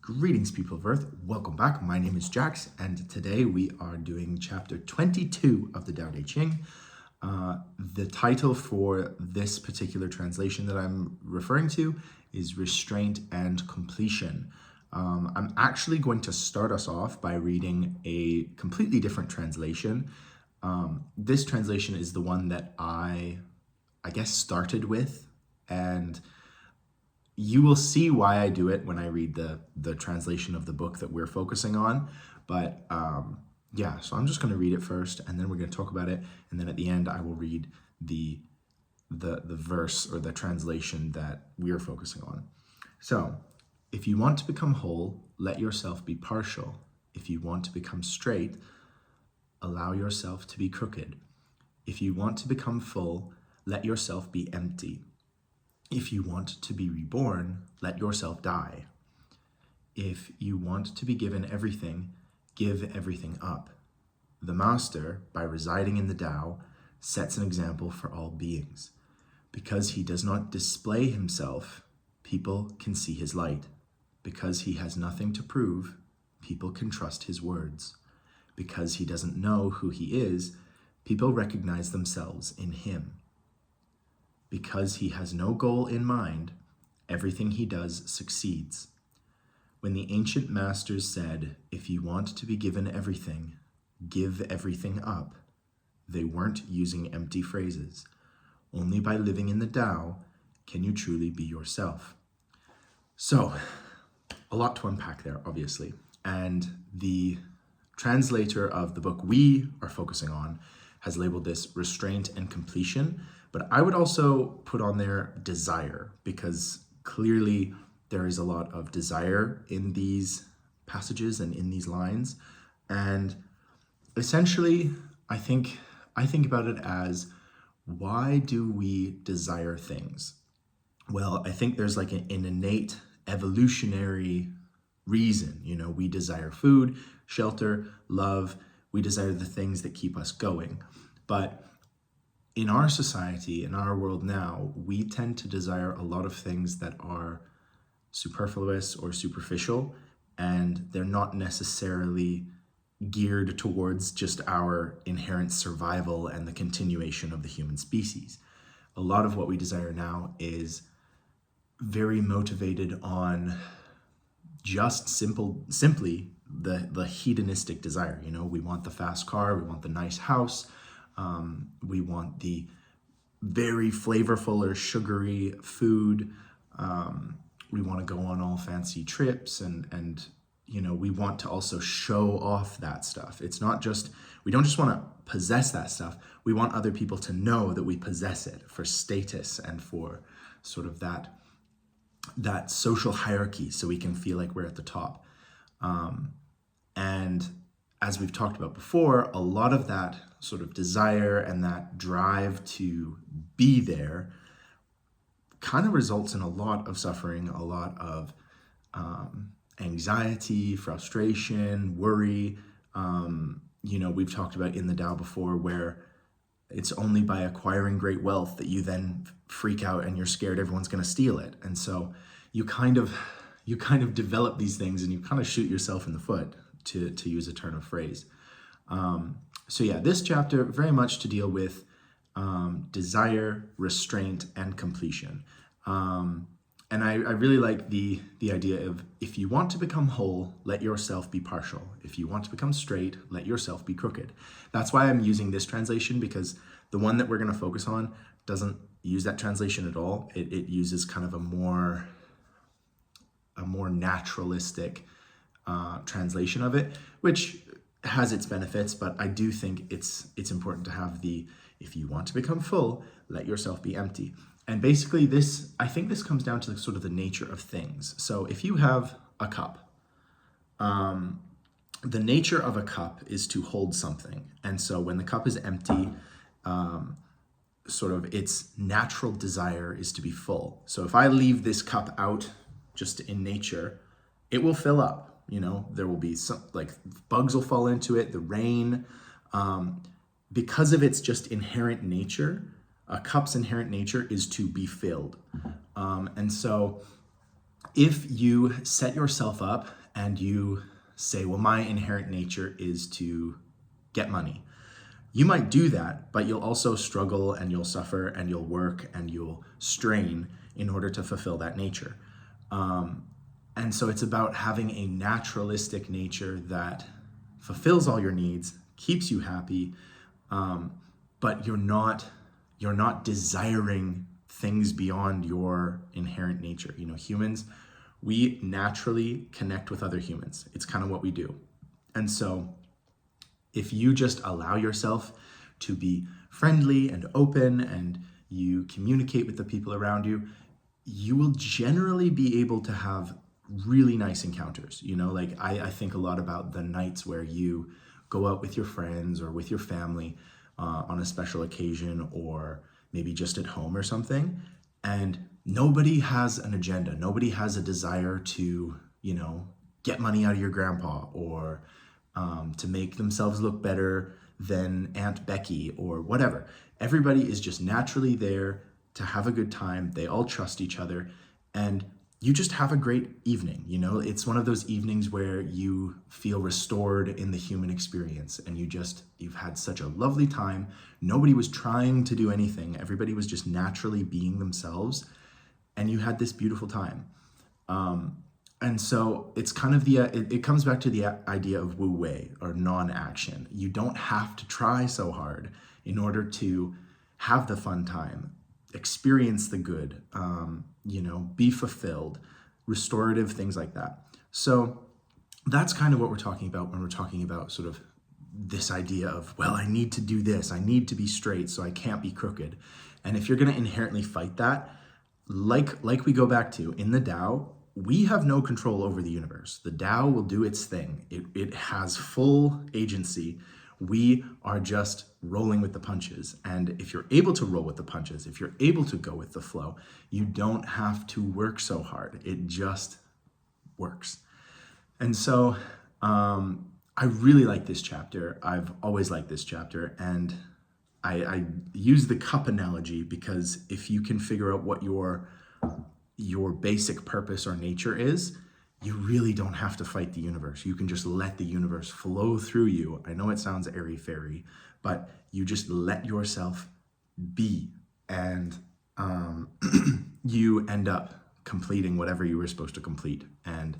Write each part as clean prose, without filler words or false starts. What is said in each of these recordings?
Greetings, people of Earth. Welcome back. My name is Jax, and today we are doing chapter 22 of the Tao Te Ching. The title for this particular translation that I'm referring to is Restraint and Completion. I'm actually going to start us off by reading a completely different translation. This translation is the one that I guess, started with, and you will see why I do it when I read the translation of the book that we're focusing on. But yeah, so I'm just going to read it first, and then we're going to talk about it. And then at the end, I will read the verse or the translation that we are focusing on. So, if you want to become whole, let yourself be partial. If you want to become straight, allow yourself to be crooked. If you want to become full, let yourself be empty. If you want to be reborn, let yourself die. If you want to be given everything, give everything up. The Master, by residing in the Tao, sets an example for all beings. Because he does not display himself, people can see his light. Because he has nothing to prove, people can trust his words. Because he doesn't know who he is, people recognize themselves in him. Because he has no goal in mind, everything he does succeeds. When the ancient masters said, if you want to be given everything, give everything up, they weren't using empty phrases. Only by living in the Tao can you truly be yourself. So, a lot to unpack there, obviously. And the translator of the book we are focusing on has labeled this Restraint and Completion. But I would also put on there desire, because clearly there is a lot of desire in these passages and in these lines. And essentially, I think about it as, why do we desire things? Well, I think there's like an innate evolutionary reason. You know, we desire food, shelter, love. We desire the things that keep us going. But in our society, in our world now, we tend to desire a lot of things that are superfluous or superficial, and they're not necessarily geared towards just our inherent survival and the continuation of the human species. A lot of what we desire now is very motivated on just simply the hedonistic desire. You know, we want the fast car, we want the nice house, we want the very flavorful or sugary food. We want to go on all fancy trips, and you know, we want to also show off that stuff. It's not just, we don't just want to possess that stuff. We want other people to know that we possess it for status and for sort of that social hierarchy, so we can feel like we're at the top. And as we've talked about before, a lot of that sort of desire and that drive to be there kind of results in a lot of suffering, a lot of anxiety, frustration, worry. You know, we've talked about in the Tao before, where it's only by acquiring great wealth that you then freak out and you're scared everyone's going to steal it. And so you kind of develop these things, and you kind of shoot yourself in the foot, to use a turn of phrase. So yeah, this chapter very much to deal with desire, restraint, and completion. And I really like the idea of, if you want to become whole, let yourself be partial. If you want to become straight, let yourself be crooked. That's why I'm using this translation, because the one that we're going to focus on doesn't use that translation at all. It uses kind of a more naturalistic translation of it, which has its benefits, but I do think it's important to have the, if you want to become full, let yourself be empty. And basically I think this comes down to sort of the nature of things. So if you have a cup, the nature of a cup is to hold something. And so when the cup is empty, sort of its natural desire is to be full. So if I leave this cup out just in nature, it will fill up. You know, there will be some, like, bugs will fall into it, the rain. Because of its just inherent nature, a cup's inherent nature is to be filled. And so if you set yourself up and you say, well, my inherent nature is to get money, you might do that, but you'll also struggle and you'll suffer and you'll work and you'll strain in order to fulfill that nature. And so it's about having a naturalistic nature that fulfills all your needs, keeps you happy, but you're not desiring things beyond your inherent nature. You know, humans, we naturally connect with other humans. It's kind of what we do. And so if you just allow yourself to be friendly and open and you communicate with the people around you, you will generally be able to have really nice encounters. You know, like I think a lot about the nights where you go out with your friends or with your family on a special occasion, or maybe just at home or something, and nobody has an agenda. Nobody has a desire to, you know, get money out of your grandpa, or to make themselves look better than Aunt Becky or whatever. Everybody is just naturally there to have a good time. They all trust each other, and you just have a great evening. You know, it's one of those evenings where you feel restored in the human experience, and you've had such a lovely time. Nobody was trying to do anything. Everybody was just naturally being themselves, and you had this beautiful time. And so it's kind of it comes back to the idea of wu wei, or non-action. You don't have to try so hard in order to have the fun time, experience the good, you know, be fulfilled, restorative, things like that. So that's kind of what we're talking about when we're talking about sort of this idea of, well, I need to do this, I need to be straight, so I can't be crooked. And if you're going to inherently fight that, like we go back to in the Tao, we have no control over the universe. The Tao will do its thing. It has full agency. We are just rolling with the punches. And if you're able to roll with the punches, if you're able to go with the flow, you don't have to work so hard. It just works. And so I really like this chapter. I've always liked this chapter. And I use the cup analogy because if you can figure out what your basic purpose or nature is, you really don't have to fight the universe. You can just let the universe flow through you. I know it sounds airy-fairy, but you just let yourself be, and you end up completing whatever you were supposed to complete. And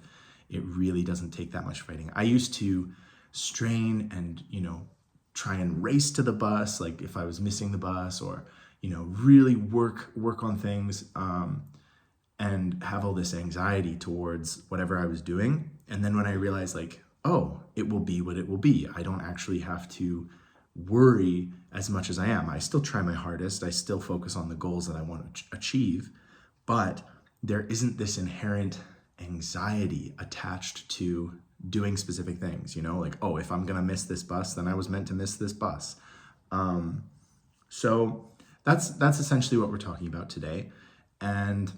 it really doesn't take that much fighting. I used to strain and, you know, try and race to the bus, like if I was missing the bus, or, you know, really work on things, and have all this anxiety towards whatever I was doing. And then when I realized, like, oh, it will be what it will be. I don't actually have to worry as much as I am. I still try my hardest. I still focus on the goals that I want to achieve, but there isn't this inherent anxiety attached to doing specific things, you know, like, oh, if I'm going to miss this bus, then I was meant to miss this bus. So that's essentially what we're talking about today. And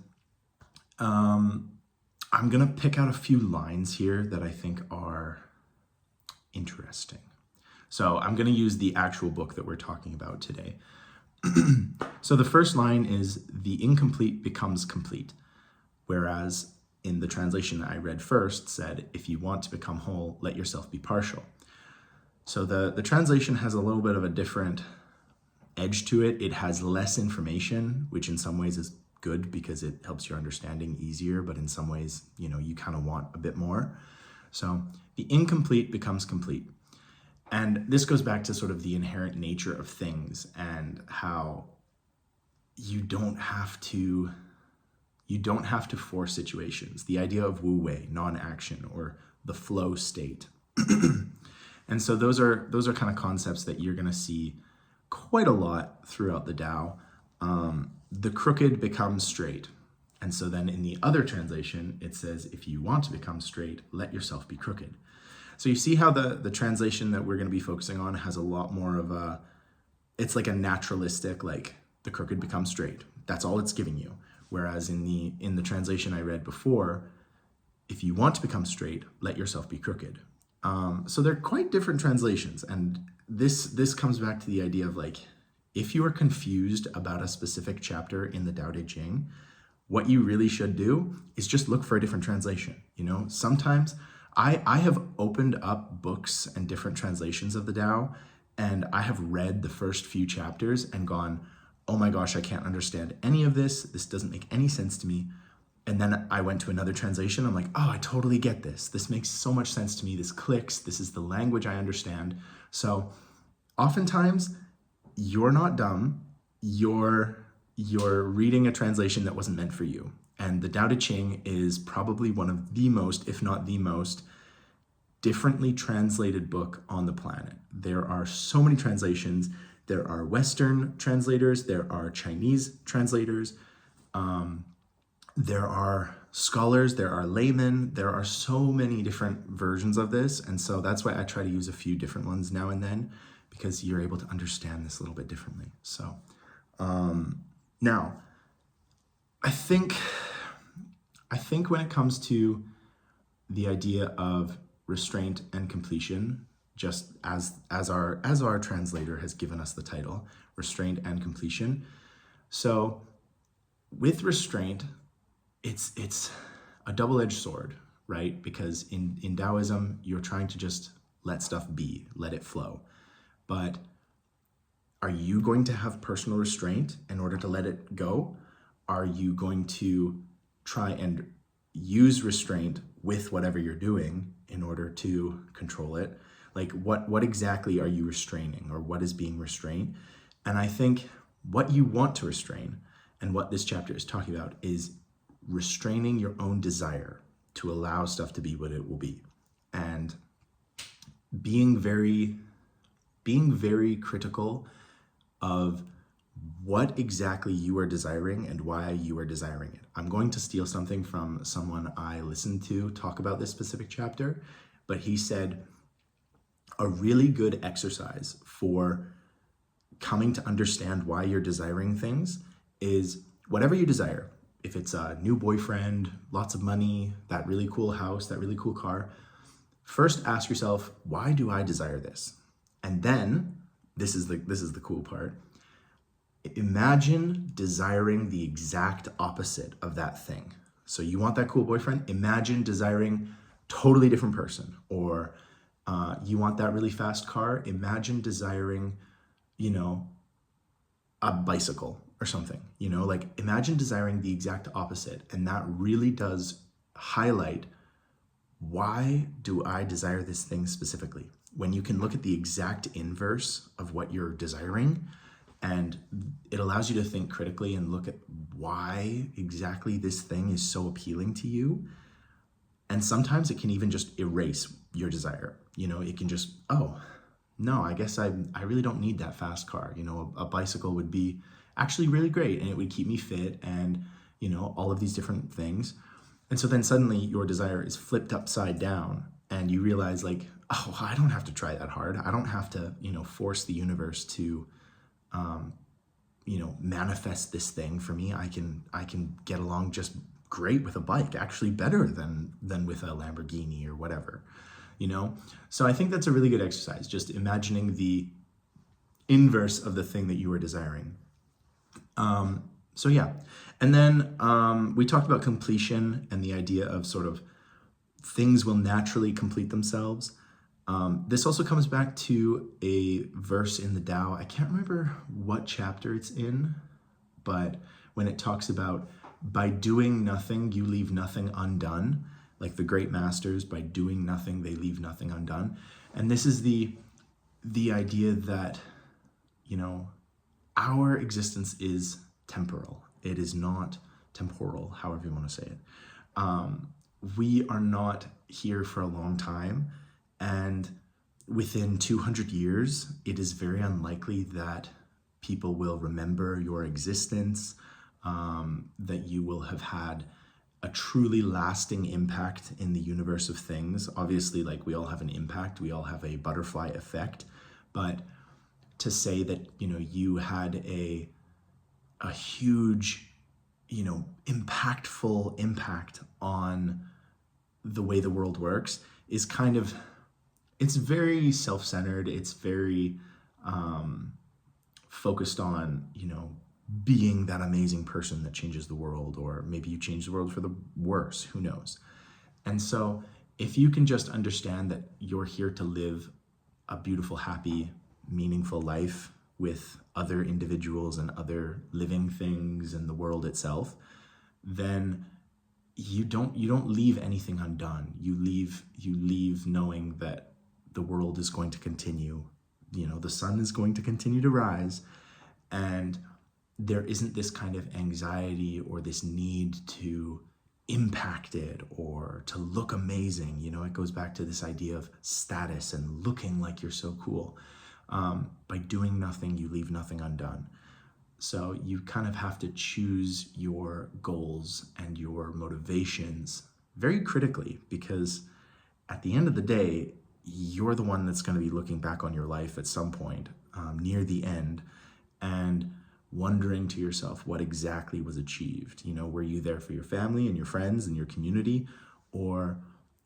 I'm going to pick out a few lines here that I think are interesting. So I'm going to use the actual book that we're talking about today. So the first line is, the incomplete becomes complete. Whereas in the translation that I read first said, if you want to become whole, let yourself be partial. So the translation has a little bit of a different edge to it. It has less information, which in some ways is good because it helps your understanding easier, but in some ways, you know, you kind of want a bit more. So the incomplete becomes complete. And this goes back to sort of the inherent nature of things and how you don't have to force situations. The idea of wu wei, non-action, or the flow state. And so those are kind of concepts that you're going to see quite a lot throughout the Tao. The crooked becomes straight. And so then in the other translation, it says, if you want to become straight, let yourself be crooked. So you see how the translation that we're going to be focusing on has a lot more of it's like a naturalistic, like the crooked becomes straight. That's all it's giving you. Whereas in the translation I read before, if you want to become straight, let yourself be crooked. So they're quite different translations. And this comes back to the idea of, like, if you are confused about a specific chapter in the Tao Te Ching, what you really should do is just look for a different translation. Sometimes I have opened up books and different translations of the Tao, and I have read the first few chapters and gone, oh my gosh, I can't understand any of this. This doesn't make any sense to me. And then I went to another translation. I'm like, oh, I totally get this. This makes so much sense to me. This clicks. This is the language I understand. So oftentimes you're not dumb. You're reading a translation that wasn't meant for you. And the Tao Te Ching is probably one of the most, if not the most, differently translated book on the planet. There are so many translations. There are Western translators. There are Chinese translators. There are scholars, there are laymen, there are so many different versions of this. And so that's why I try to use a few different ones now and then, because you're able to understand this a little bit differently. So now, I think when it comes to the idea of restraint and completion, just as our translator has given us the title, restraint and completion. So with restraint, it's a double-edged sword, right? Because in Taoism, you're trying to just let stuff be, let it flow. But are you going to have personal restraint in order to let it go? Are you going to try and use restraint with whatever you're doing in order to control it? Like what exactly are you restraining, or what is being restrained? And I think what you want to restrain, and what this chapter is talking about, is restraining your own desire to allow stuff to be what it will be, and being very critical of what exactly you are desiring and why you are desiring it. I'm going to steal something from someone I listened to talk about this specific chapter, but he said a really good exercise for coming to understand why you're desiring things is whatever you desire. If it's a new boyfriend, lots of money, that really cool house, that really cool car, first ask yourself, why do I desire this? And then, this is the cool part, imagine desiring the exact opposite of that thing. So you want that cool boyfriend? Imagine desiring totally different person. Or you want that really fast car? Imagine desiring, a bicycle or something, like imagine desiring the exact opposite. And that really does highlight, why do I desire this thing specifically? When you can look at the exact inverse of what you're desiring, and it allows you to think critically and look at why exactly this thing is so appealing to you. And sometimes it can even just erase your desire. It can just, oh, no, I guess I really don't need that fast car. A bicycle would be actually really great, and it would keep me fit, and all of these different things. And so then suddenly your desire is flipped upside down, and you realize, like, oh, I don't have to try that hard. I don't have to force the universe to manifest this thing for me. I can get along just great with a bike, actually better than with a Lamborghini or whatever. So I think that's a really good exercise, just imagining the inverse of the thing that you are desiring. So yeah, and then we talked about completion and the idea of sort of things will naturally complete themselves. This also comes back to a verse in the Tao. I can't remember what chapter it's in, but when it talks about by doing nothing, you leave nothing undone. Like the great masters, by doing nothing, they leave nothing undone. And this is the idea that, our existence is temporal. It is not temporal, however you want to say it. We are not here for a long time. And within 200 years, it is very unlikely that people will remember your existence, that you will have had a truly lasting impact in the universe of things. Obviously, like, we all have an impact, we all have a butterfly effect, but to say that, you had a huge, impactful impact on the way the world works is kind of, it's very self-centered. It's very focused on, being that amazing person that changes the world, or maybe you change the world for the worse, who knows? And so if you can just understand that you're here to live a beautiful, happy, meaningful life with other individuals and other living things and the world itself, then you don't leave anything undone. You leave knowing that the world is going to continue. The sun is going to continue to rise, and there isn't this kind of anxiety or this need to impact it or to look amazing. It goes back to this idea of status and looking like you're so cool. By doing nothing, you leave nothing undone. So you kind of have to choose your goals and your motivations very critically, because at the end of the day, you're the one that's going to be looking back on your life at some point near the end and wondering to yourself what exactly was achieved. Were you there for your family and your friends and your community? Or,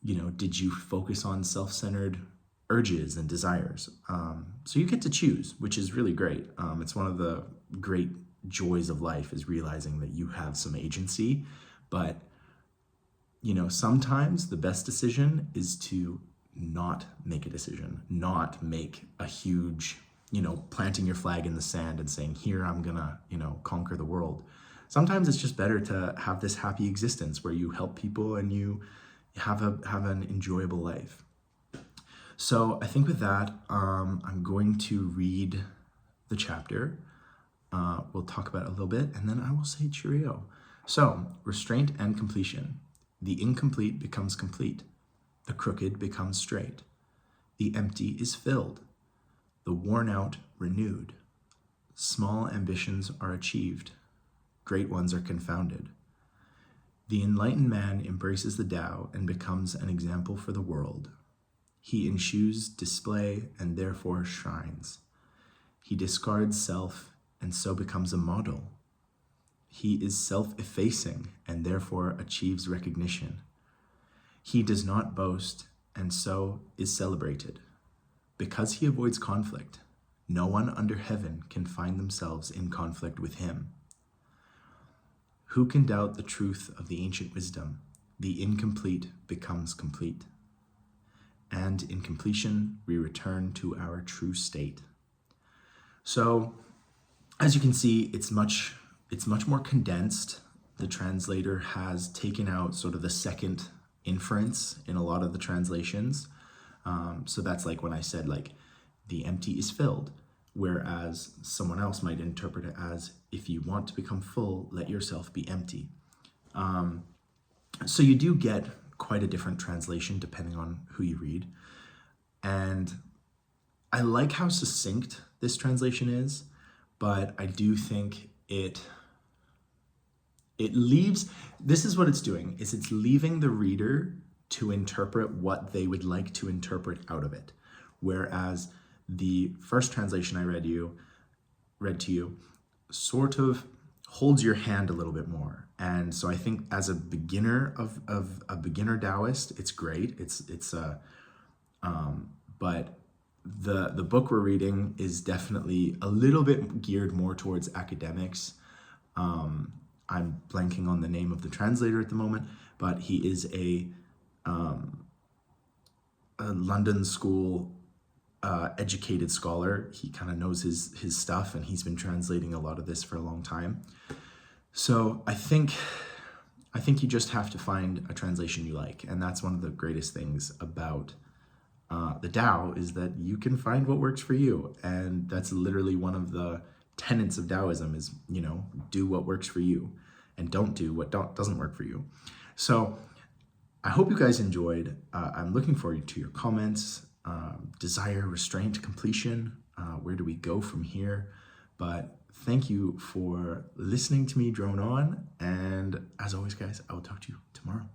did you focus on self-centered urges and desires? So you get to choose, which is really great. It's one of the great joys of life, is realizing that you have some agency. But, sometimes the best decision is to not make a decision, not make a huge, planting your flag in the sand and saying, here, I'm gonna, conquer the world. Sometimes it's just better to have this happy existence where you help people and you have an enjoyable life. So I think with that, I'm going to read the chapter. We'll talk about it a little bit, and then I will say cheerio. So, restraint and completion. The incomplete becomes complete. The crooked becomes straight. The empty is filled. The worn out renewed. Small ambitions are achieved. Great ones are confounded. The enlightened man embraces the Tao and becomes an example for the world. He eschews display and therefore shines. He discards self and so becomes a model. He is self-effacing and therefore achieves recognition. He does not boast and so is celebrated. Because he avoids conflict, no one under heaven can find themselves in conflict with him. Who can doubt the truth of the ancient wisdom? The incomplete becomes complete. And in completion, we return to our true state. So, as you can see, it's much more condensed. The translator has taken out sort of the second inference in a lot of the translations. So that's like when I said, like, the empty is filled, whereas someone else might interpret it as, if you want to become full, let yourself be empty. So you do get quite a different translation depending on who you read. And I like how succinct this translation is, but I do think it leaves, this is what it's doing, is it's leaving the reader to interpret what they would like to interpret out of it. Whereas the first translation I read to you sort of holds your hand a little bit more. And so I think as a beginner of a beginner Taoist, it's great. But the book we're reading is definitely a little bit geared more towards academics. I'm blanking on the name of the translator at the moment, but he is a London school educated scholar. He kind of knows his stuff, and he's been translating a lot of this for a long time. So I think you just have to find a translation you like, and that's one of the greatest things about the Tao, is that you can find what works for you. And that's literally one of the tenets of Taoism, is, do what works for you and don't do what doesn't work for you. So I hope you guys enjoyed. I'm looking forward to your comments. Desire, restraint, completion. Where do we go from here? But thank you for listening to me drone on. And as always, guys, I will talk to you tomorrow.